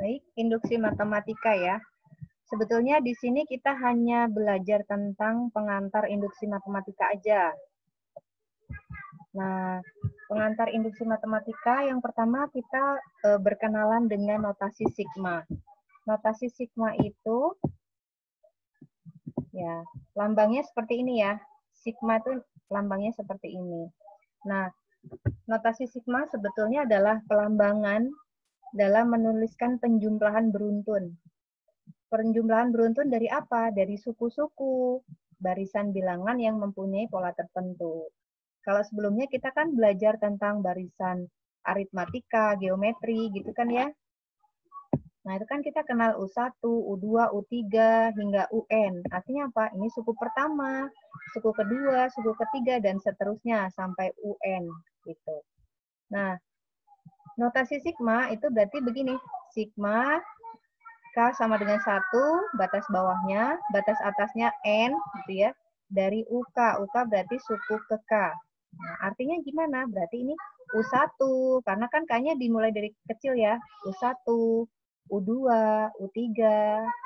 Baik, induksi matematika ya. Sebetulnya di sini kita hanya belajar tentang pengantar induksi matematika aja. Nah, pengantar induksi matematika yang pertama kita berkenalan dengan notasi sigma. Notasi sigma itu ya, lambangnya seperti ini ya. Sigma itu lambangnya seperti ini. Nah, notasi sigma sebetulnya adalah pelambangan dalam menuliskan penjumlahan beruntun. Penjumlahan beruntun dari apa? Dari suku-suku, barisan bilangan yang mempunyai pola tertentu. Kalau sebelumnya kita kan belajar tentang barisan aritmatika, geometri, gitu kan ya. Nah, itu kan kita kenal U1, U2, U3, hingga UN. Artinya apa? Ini suku pertama, suku kedua, suku ketiga, dan seterusnya sampai UN. Gitu. Nah, notasi sigma itu berarti begini. Sigma K sama dengan 1, batas bawahnya, batas atasnya N, gitu ya, dari UK. UK berarti suku ke K. Nah, artinya gimana? Berarti ini U1, karena kan K-nya dimulai dari kecil ya. U1, U2, U3,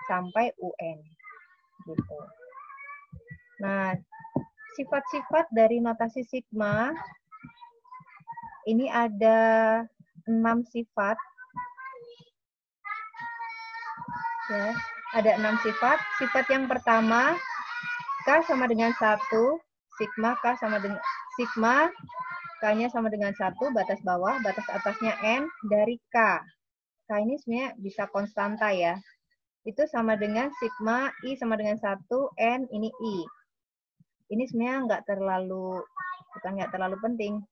sampai UN. Gitu. Nah, sifat-sifat dari notasi sigma, ini ada 6 sifat. Ya, ada 6 sifat. Sifat yang pertama, K sama dengan 1, sigma K sama dengan sigma K-nya sama dengan 1, batas bawah, batas atasnya N dari K. K ini sebenarnya bisa konstanta ya. Itu sama dengan sigma I sama dengan 1, N ini I. Ini sebenarnya bukan nggak terlalu penting.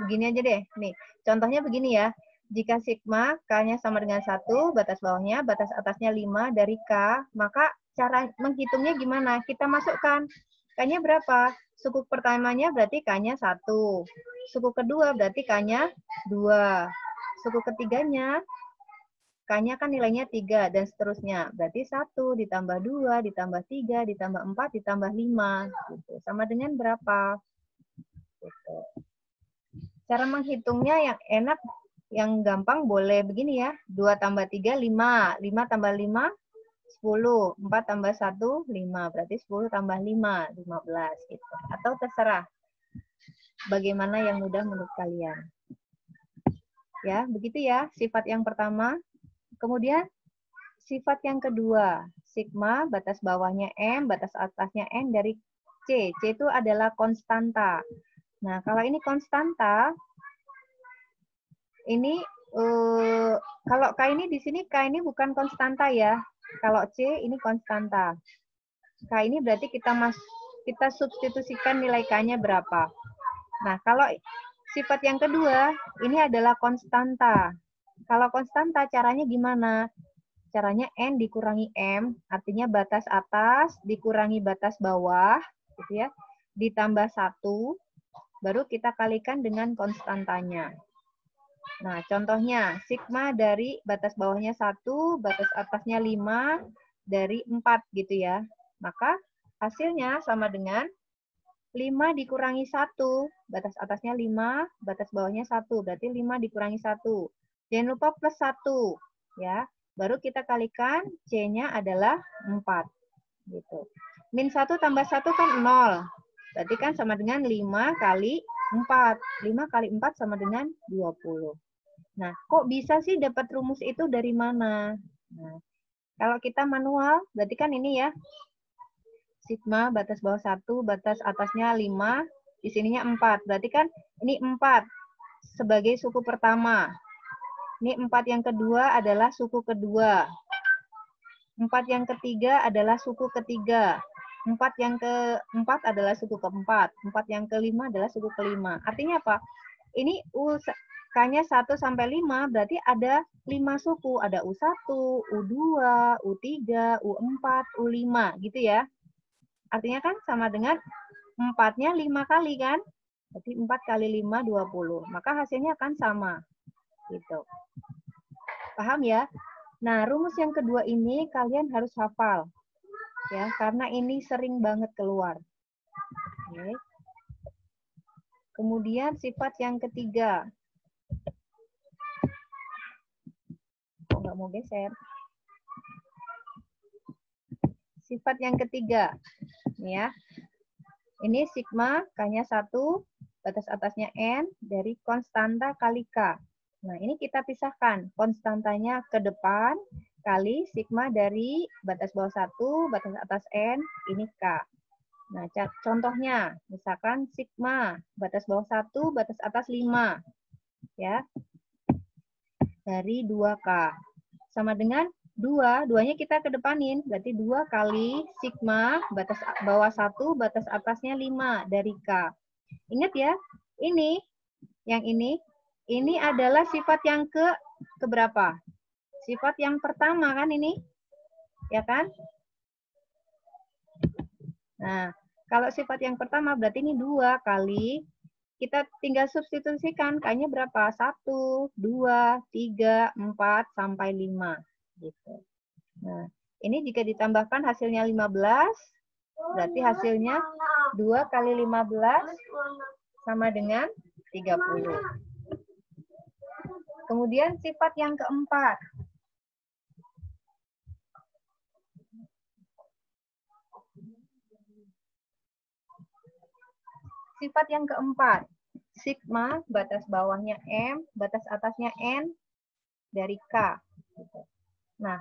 Begini aja deh. Nih, contohnya begini ya. Jika sigma K-nya sama dengan 1, batas bawahnya, batas atasnya 5 dari K, maka cara menghitungnya gimana? Kita masukkan. K-nya berapa? Suku pertamanya berarti K-nya 1. Suku kedua berarti K-nya 2. Suku ketiganya, K-nya kan nilainya 3, dan seterusnya. Berarti 1 ditambah 2, ditambah 3, ditambah 4, ditambah 5. Gitu. Sama dengan berapa? Gitu. Cara menghitungnya yang enak, yang gampang boleh begini ya. 2 tambah 3, 5. 5 tambah 5, 10. 4 tambah 1, 5. Berarti 10 tambah 5, 15. Gitu. Atau terserah. Bagaimana yang mudah menurut kalian. Ya, begitu ya. Sifat yang pertama. Kemudian, sifat yang kedua. Sigma, batas bawahnya M, batas atasnya N dari C. C itu adalah konstanta. Nah, kalau ini konstanta, ini kalau K ini di sini K ini bukan konstanta ya. Kalau C ini konstanta. K ini berarti kita substitusikan nilai K-nya berapa. Nah, kalau sifat yang kedua ini adalah konstanta. Kalau konstanta caranya gimana? Caranya N dikurangi M, artinya batas atas dikurangi batas bawah, gitu ya. Ditambah 1, baru kita kalikan dengan konstantanya. Nah, contohnya, sigma dari batas bawahnya 1, batas atasnya 5, dari 4 gitu ya. Maka hasilnya sama dengan 5 dikurangi 1, batas atasnya 5, batas bawahnya 1, berarti 5 dikurangi 1. Jangan lupa plus 1, ya. Baru kita kalikan, C-nya adalah 4. Gitu. Min 1 tambah 1 kan 0. Berarti kan sama dengan 5 kali 4. 5 kali 4 sama dengan 20. Nah, kok bisa sih dapat rumus itu dari mana? Nah, kalau kita manual, berarti kan ini ya. Sigma, batas bawah 1, batas atasnya 5, di sininya 4. Berarti kan ini 4 sebagai suku pertama. Ini 4 yang kedua adalah suku kedua. 4 yang ketiga adalah suku ketiga. 4 yang keempat adalah suku keempat. 4 yang kelima adalah suku kelima. Artinya apa? Ini K-nya 1 sampai 5, berarti ada 5 suku. Ada U1, U2, U3, U4, U5, gitu ya. Artinya kan sama dengan 4-nya 5 kali kan? Berarti 4 kali 5, 20. Maka hasilnya akan sama. Gitu. Paham ya? Nah, rumus yang kedua ini kalian harus hafal. Ya, karena ini sering banget keluar. Oke. Kemudian sifat yang ketiga. Kok nggak nggak mau geser. Sifat yang ketiga, nih ya. Ini sigma, K-nya 1, batas atasnya N, dari konstanta kali K. Nah, ini kita pisahkan. Konstantanya ke depan, kali sigma dari batas bawah 1, batas atas N, ini K. Nah, contohnya, misalkan sigma, batas bawah 1, batas atas 5. Ya, dari 2K. Sama dengan 2, 2-nya kita kedepanin, berarti 2 kali sigma, batas bawah 1, batas atasnya 5 dari K. Ingat ya, ini, yang ini adalah sifat yang keberapa? Sifat yang pertama kan ini, ya kan? Nah, kalau sifat yang pertama berarti ini 2 kali, kita tinggal substitusikan, K-nya berapa? 1, 2, 3, 4, sampai 5. Gitu. Nah, ini jika ditambahkan hasilnya 15, berarti hasilnya 2 kali 15 sama dengan 30. Kemudian sifat yang keempat. Sifat yang keempat. Sigma, batas bawahnya M, batas atasnya N, dari K. Nah,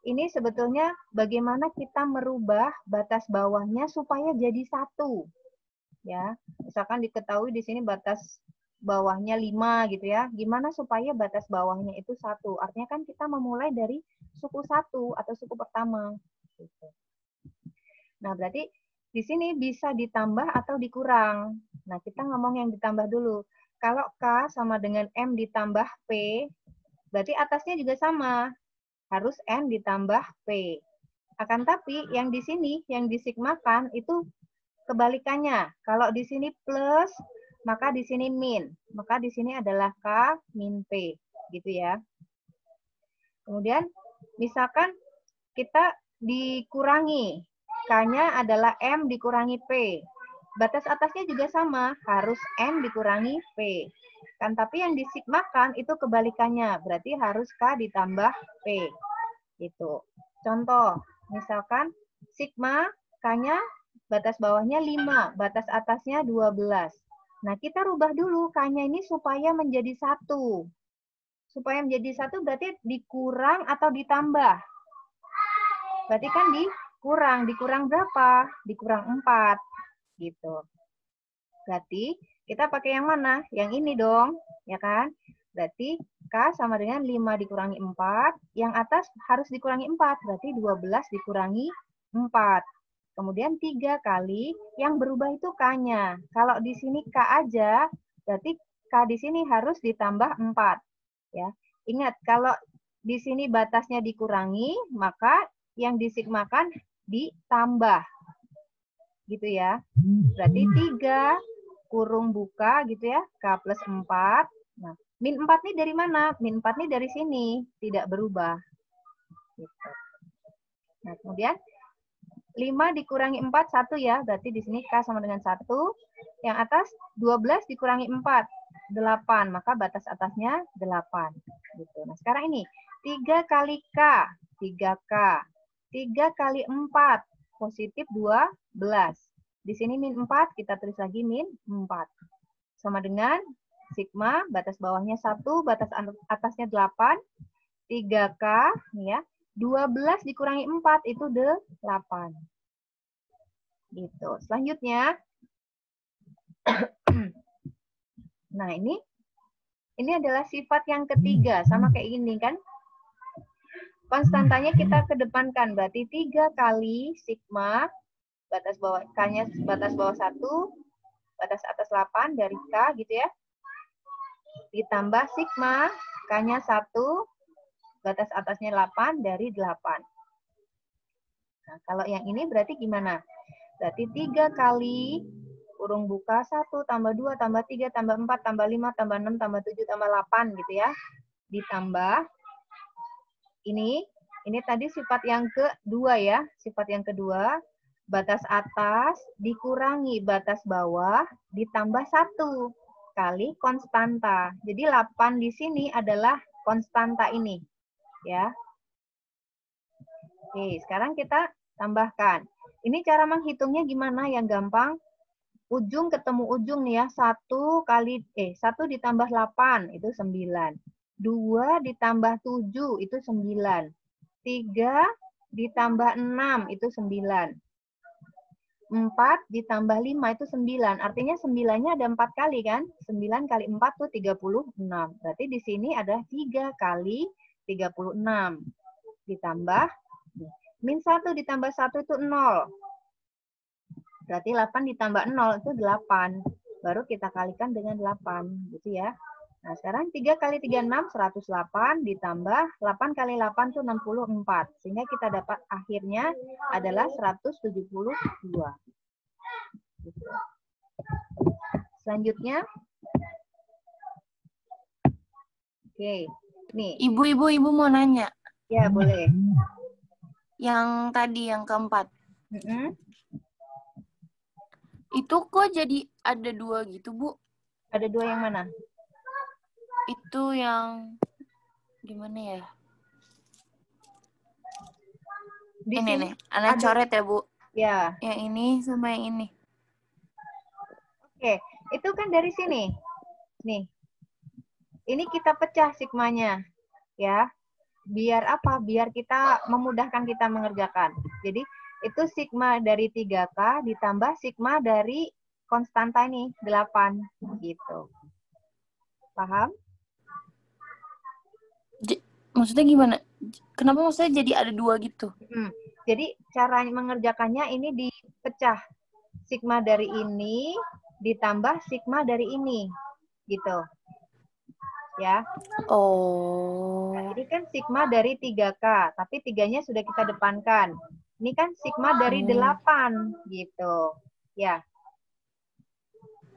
ini sebetulnya bagaimana kita merubah batas bawahnya supaya jadi 1. Ya, misalkan diketahui di sini batas bawahnya 5 gitu ya. Gimana supaya batas bawahnya itu 1? Artinya kan kita memulai dari suku 1 atau suku pertama. Gitu. Nah, berarti di sini bisa ditambah atau dikurang. Nah, kita ngomong yang ditambah dulu. Kalau K sama dengan M ditambah P, berarti atasnya juga sama. Harus N ditambah P. Akan tapi yang di sini, yang disigmakan itu kebalikannya. Kalau di sini plus, maka di sini min. Maka di sini adalah K min P. Gitu ya. Kemudian, misalkan kita dikurangi. K-nya adalah M dikurangi P. Batas atasnya juga sama. Harus M dikurangi P. Kan tapi yang disigmakan itu kebalikannya, berarti harus K ditambah P. Gitu. Contoh, misalkan sigma K-nya batas bawahnya 5, batas atasnya 12. Nah, kita rubah dulu K-nya ini supaya menjadi 1. Supaya menjadi 1 berarti dikurang atau ditambah? Berarti kan dikurang berapa? Dikurang 4. Gitu. Berarti kita pakai yang mana? Yang ini dong, ya kan? Berarti K sama dengan 5 dikurangi 4. Yang atas harus dikurangi 4. Berarti 12 dikurangi 4. Kemudian 3 kali. Yang berubah itu K-nya. Kalau di sini K aja, berarti K di sini harus ditambah 4. Ya. Ingat, kalau di sini batasnya dikurangi, maka yang disigmakan ditambah. Gitu ya. Berarti 3 kurung buka gitu ya, K plus 4. Nah, min 4 nih dari mana? Min 4 nih dari sini, tidak berubah. Gitu. Nah, kemudian 5 dikurangi 4, 1 ya, berarti di sini K sama dengan 1. Yang atas 12 dikurangi 4, 8, maka batas atasnya 8. Gitu. Nah, sekarang ini, 3 kali K, 3K. 3 kali 4, positif 12. Di sini min 4, kita tulis lagi min 4. Sama dengan sigma, batas bawahnya 1, batas atasnya 8, 3K, ya, 12 dikurangi 4, itu 8. Gitu. Selanjutnya, nah ini adalah sifat yang ketiga, sama kayak ini kan. Konstantanya kita kedepankan, berarti 3 kali sigma, batas bawah K-nya batas bawah 1, batas atas 8 dari K gitu ya. Ditambah sigma, K-nya 1, batas atasnya 8 dari 8. Nah, kalau yang ini berarti gimana? Berarti 3 kali kurung buka 1 tambah 2 tambah 3 tambah 4 tambah 5 tambah 6 tambah 7 tambah 8 gitu ya. Ditambah ini tadi sifat yang kedua ya. Sifat yang kedua, batas atas dikurangi batas bawah ditambah 1 kali konstanta. Jadi 8 di sini adalah konstanta ini. Ya. Oke, sekarang kita tambahkan. Ini cara menghitungnya gimana yang gampang? Ujung ketemu ujung nih ya. 1 ditambah 8 itu 9. 2 ditambah 7 itu 9. 3 ditambah 6 itu 9. 4 ditambah 5 itu 9. Artinya 9-nya ada 4 kali kan? 9 kali 4 itu 36. Berarti di sini ada 3 kali 36. Ditambah, min 1 ditambah 1 itu 0. Berarti 8 ditambah 0 itu 8. Baru kita kalikan dengan 8. Gitu ya. Nah, sekarang 3 kali 3, 6, 108. Ditambah 8 kali 8 itu 64. Sehingga kita dapat akhirnya adalah 172. Gitu. Selanjutnya. Oke. Nih. Ibu mau nanya. Ya, boleh. Yang tadi, yang keempat. Itu kok jadi ada 2 gitu, Bu? Ada 2 yang mana? Itu yang gimana ya? Di ini sini nih, Ana coret ya, Bu. Ya. Yang ini sama yang ini. Oke, itu kan dari sini. Nih. Ini kita pecah sigmanya. Ya. Biar apa? Biar kita memudahkan kita mengerjakan. Jadi, itu sigma dari 3K ditambah sigma dari konstanta ini, 8. Gitu. Paham? Maksudnya gimana? Kenapa maksudnya jadi ada 2 gitu? Jadi cara mengerjakannya ini dipecah. Sigma dari ini ditambah sigma dari ini. Gitu. Ya. Oh. Nah, ini kan sigma dari 3K, tapi 3-nya sudah kita depankan. Ini kan sigma dari 8. Gitu. Ya.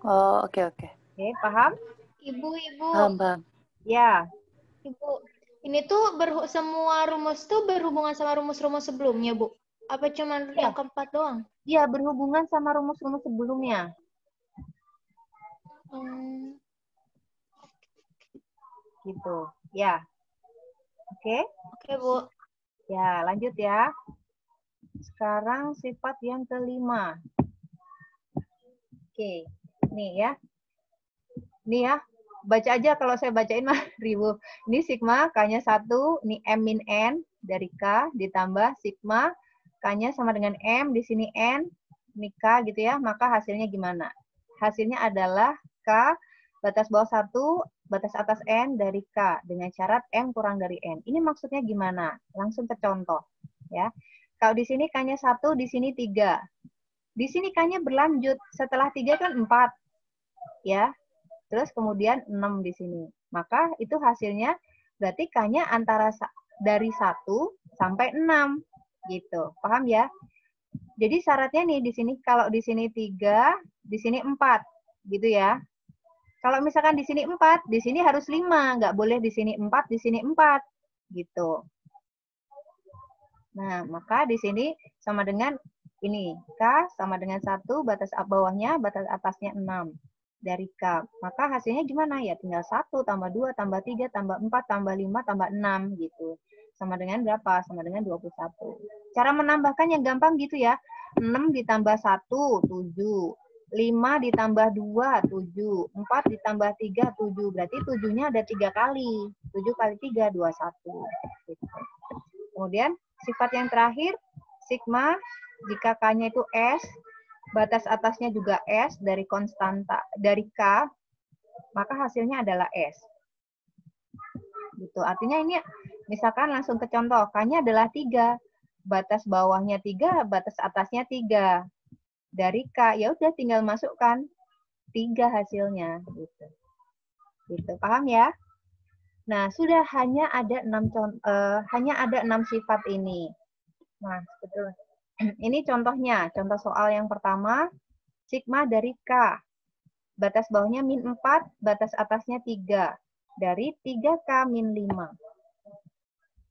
Oh, oke. Oke, paham? Ibu. Paham. Ya. Ibu, ini tuh semua rumus tuh berhubungan sama rumus-rumus sebelumnya, Bu? Apa cuma yang keempat doang? Iya, berhubungan sama rumus-rumus sebelumnya. Gitu. Ya. Oke? Oke, Bu. Ya, lanjut ya. Sekarang sifat yang kelima. Oke. Nih ya. Nih ya. Baca aja, kalau saya bacain mah ribu. Ini sigma, K-nya 1, ini M min N dari K, ditambah sigma, K-nya sama dengan M, di sini N, ini K gitu ya, maka hasilnya gimana? Hasilnya adalah K, batas bawah 1, batas atas N dari K, dengan syarat M kurang dari N. Ini maksudnya gimana? Langsung ke contoh. Ya. Kalau di sini K-nya 1, di sini 3. Di sini K-nya berlanjut, setelah 3 kan 4. Ya. Terus kemudian 6 di sini. Maka itu hasilnya berarti K-nya antara dari 1 sampai 6. Gitu. Paham ya? Jadi syaratnya nih di sini, kalau di sini 3, di sini 4. Gitu ya. Kalau misalkan di sini 4, di sini harus 5. Nggak boleh di sini 4, di sini 4. Gitu. Nah, maka di sini sama dengan ini. K sama dengan 1, batas bawahnya, batas atasnya 6. Dari K. Maka hasilnya gimana? Ya tinggal 1, tambah 2, tambah 3, tambah 4, tambah 5, tambah 6 gitu. Sama dengan berapa? Sama dengan 21. Cara menambahkan yang gampang gitu ya. 6 ditambah 1, 7. 5 ditambah 2, 7. 4 ditambah 3, 7. Berarti 7-nya ada 3 kali. 7 kali 3, 21. Gitu. Kemudian sifat yang terakhir, sigma, jika K-nya itu S, batas atasnya juga S dari konstanta dari K, maka hasilnya adalah S. Gitu. Artinya ini misalkan langsung ke contoh, K-nya adalah 3, batas bawahnya 3, batas atasnya 3. Dari K, ya udah tinggal masukkan 3 hasilnya gitu. Gitu. Paham ya? Nah, sudah hanya ada 6 sifat ini. Nah, betul. Ini contohnya, contoh soal yang pertama, sigma dari K. Batas bawahnya min 4, batas atasnya 3. Dari 3K min 5.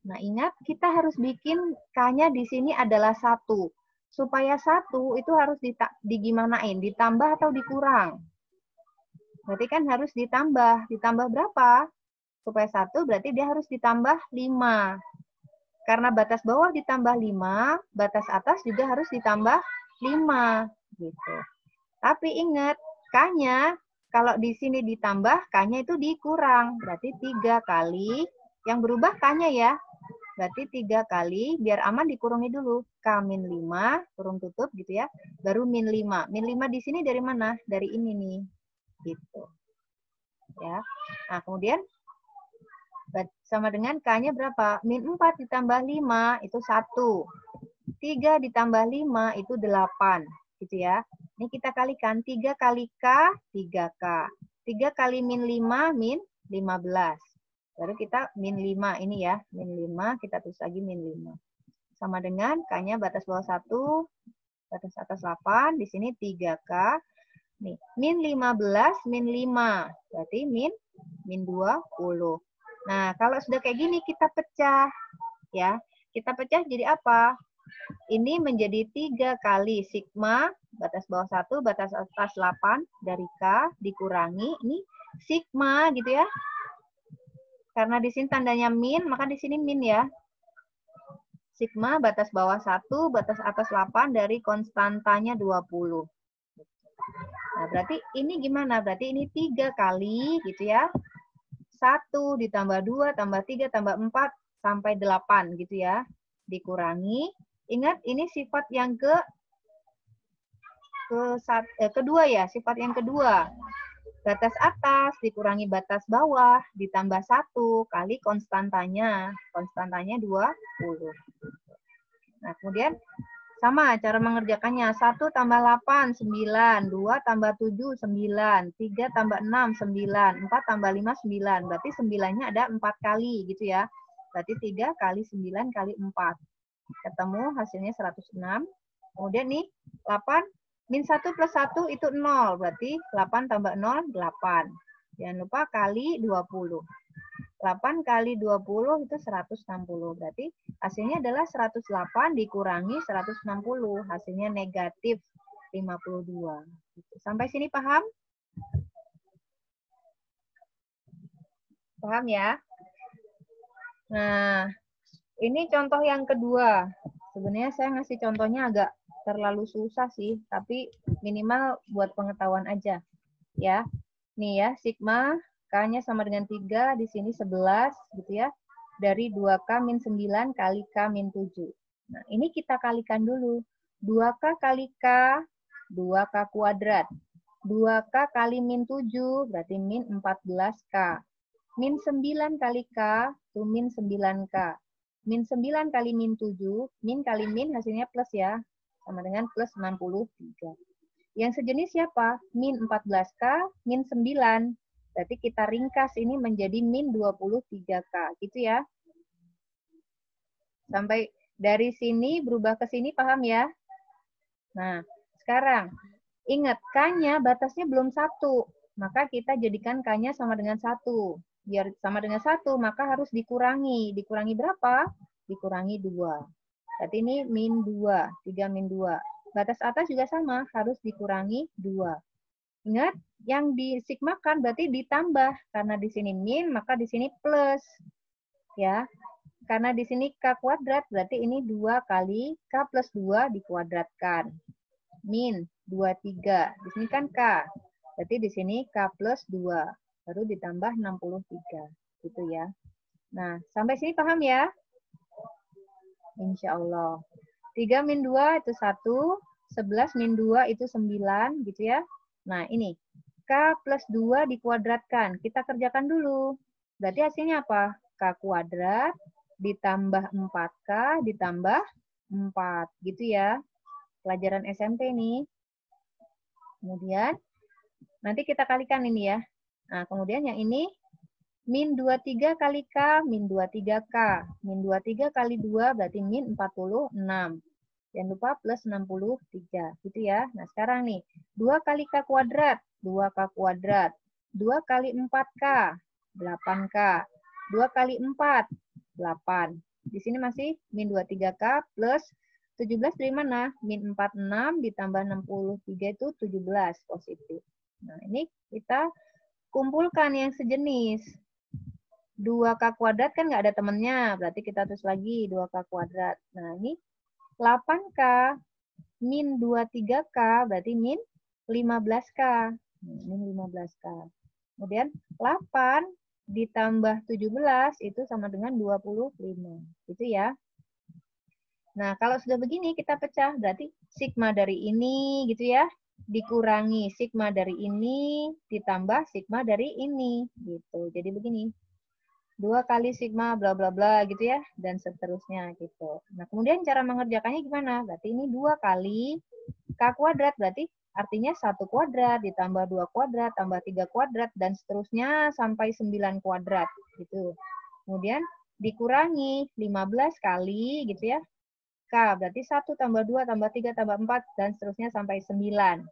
Nah, ingat kita harus bikin K-nya di sini adalah 1. Supaya 1 itu harus digimanain, ditambah atau dikurang. Berarti kan harus ditambah. Ditambah berapa? supaya 1 berarti dia harus ditambah 5. Karena batas bawah ditambah 5, batas atas juga harus ditambah 5. Gitu. Tapi ingat, K-nya kalau di sini ditambah, K-nya itu dikurang. Berarti 3 kali. Yang berubah K-nya ya. Berarti 3 kali, biar aman dikurungi dulu. K min 5, kurung tutup gitu ya. Baru min 5. Min 5 di sini dari mana? Dari ini nih. Gitu. Ya. Nah, kemudian sama dengan K-nya berapa? Min 4 ditambah 5 itu 1. 3 ditambah 5 itu 8. Gitu ya. Ini kita kalikan. 3 kali K, 3K. 3 kali min 5, min 15. Baru kita min 5 ini ya. Min 5, kita tulis lagi min 5. Sama dengan K-nya batas bawah 1, batas atas 8. Di sini 3K. Nih, min 15, min 5. Berarti min 20. Nah, kalau sudah kayak gini kita pecah. Ya, kita pecah jadi apa? Ini menjadi 3 kali sigma, batas bawah 1, batas atas 8 dari K, dikurangi. Ini sigma gitu ya. Karena di sini tandanya min, maka di sini min ya. Sigma, batas bawah 1, batas atas 8 dari konstantanya 20. Nah, berarti ini gimana? Berarti ini 3 kali gitu ya. 1 ditambah 2, tambah 3, tambah 4, sampai 8 gitu ya. Dikurangi. Ingat, ini sifat yang kedua ya, sifat yang kedua. Batas atas dikurangi batas bawah, ditambah 1 kali konstantanya. Konstantanya 20. Nah, kemudian sama cara mengerjakannya. 1 tambah 8, 9. 2 tambah 7, 9. 3 tambah 6, 9. 4 tambah 5, 9. Berarti 9-nya ada 4 kali gitu ya. Berarti 3 kali 9 kali 4. Ketemu hasilnya 106. Kemudian nih 8 min 1 plus 1 itu 0. Berarti 8 tambah 0, 8. Jangan lupa kali 20. 8 kali 20 itu 160. Berarti hasilnya adalah 108 dikurangi 160. Hasilnya negatif 52. Sampai sini paham? Paham ya? Nah, ini contoh yang kedua. Sebenarnya saya ngasih contohnya agak terlalu susah sih, tapi minimal buat pengetahuan aja. Ya. Nih ya, sigma K-nya sama dengan 3, di sini 11 gitu ya. Dari 2K min 9 kali K min 7. Nah, ini kita kalikan dulu. 2K kali K, 2K kuadrat. 2K kali min 7, berarti min 14K. Min 9 kali K, itu min 9K. Min 9 kali min 7, min kali min hasilnya plus ya. Sama dengan plus 63. Yang sejenis siapa? Min 14K, min 9. Berarti kita ringkas ini menjadi min 23K. Gitu ya. Sampai dari sini berubah ke sini, paham ya? Nah, sekarang ingat K-nya batasnya belum 1. Maka kita jadikan K-nya sama dengan 1. Biar sama dengan 1, maka harus dikurangi. Dikurangi berapa? Dikurangi 2. Berarti ini min 2. 3 min 2. Batas atas juga sama, harus dikurangi 2. Ingat, yang disigmakan berarti ditambah. Karena di sini min, maka di sini plus. Ya. Karena di sini K kuadrat, berarti ini 2 kali K plus 2 dikuadratkan. Min 23. Di sini kan K. Berarti di sini K plus 2. Baru ditambah 63. Gitu ya. Nah, sampai sini paham ya? Insya Allah. 3 min 2 itu 1. 11 min 2 itu 9. Gitu ya. Nah, ini. K plus 2 dikuadratkan. Kita kerjakan dulu. Berarti hasilnya apa? K kuadrat ditambah 4K ditambah 4. Gitu ya. Pelajaran SMP nih. Kemudian, nanti kita kalikan ini ya. Nah, kemudian yang ini, min 23 kali K, min 23K. Min 23 kali 2 berarti min 46. Jangan lupa plus 63. Gitu ya. Nah, sekarang nih. 2 kali K kuadrat. 2K kuadrat. 2 kali 4K. 8K. 2 kali 4. 8. Di sini masih min 23K plus 17 dari mana? Min 46 ditambah 63 itu 17 positif. Nah, ini kita kumpulkan yang sejenis. 2K kuadrat kan nggak ada temennya, berarti kita tulis lagi 2K kuadrat. Nah, ini 8K min 23K, berarti min 15K. Min 15K. Kemudian 8 ditambah 17 itu sama dengan 25. Gitu ya. Nah, kalau sudah begini kita pecah, berarti sigma dari ini gitu ya, dikurangi sigma dari ini, ditambah sigma dari ini. Gitu. Jadi begini. 2 kali sigma bla bla bla gitu ya, dan seterusnya gitu. Nah, kemudian cara mengerjakannya gimana? Berarti ini 2 kali K kuadrat, berarti artinya 1 kuadrat, ditambah 2 kuadrat, tambah 3 kuadrat, dan seterusnya sampai 9 kuadrat. Gitu. Kemudian dikurangi 15 kali gitu ya, K, berarti 1 tambah 2 tambah 3 tambah 4, dan seterusnya sampai 9.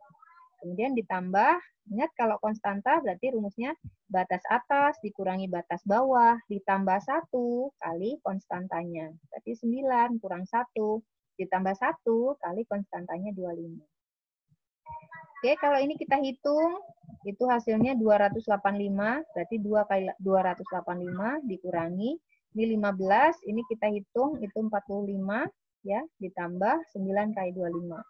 Kemudian ditambah, ingat kalau konstanta berarti rumusnya batas atas dikurangi batas bawah, ditambah 1 kali konstantanya. Berarti 9 kurang 1, ditambah 1 kali konstantanya 25. Oke, kalau ini kita hitung, itu hasilnya 285, berarti 2 kali 285 dikurangi, ini 15, ini kita hitung, itu 45, ya, ditambah 9 kali 25.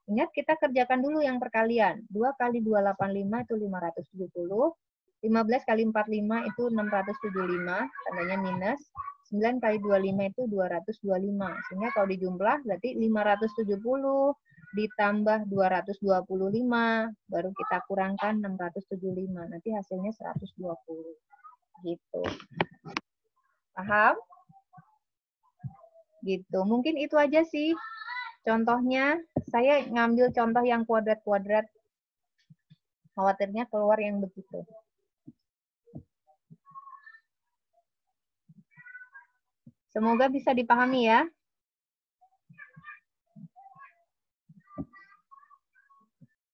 Ingat kita kerjakan dulu yang perkalian. 2 kali 285 itu 570. 15 kali 45 itu 675, tandanya minus. 9 kali 25 itu 225. Sehingga kalau dijumlah berarti 570 ditambah 225, baru kita kurangkan 675. Nanti hasilnya 120. Gitu. Paham? Gitu. Mungkin itu aja sih. Contohnya, saya ngambil contoh yang kuadrat-kuadrat. Khawatirnya keluar yang begitu. Semoga bisa dipahami ya.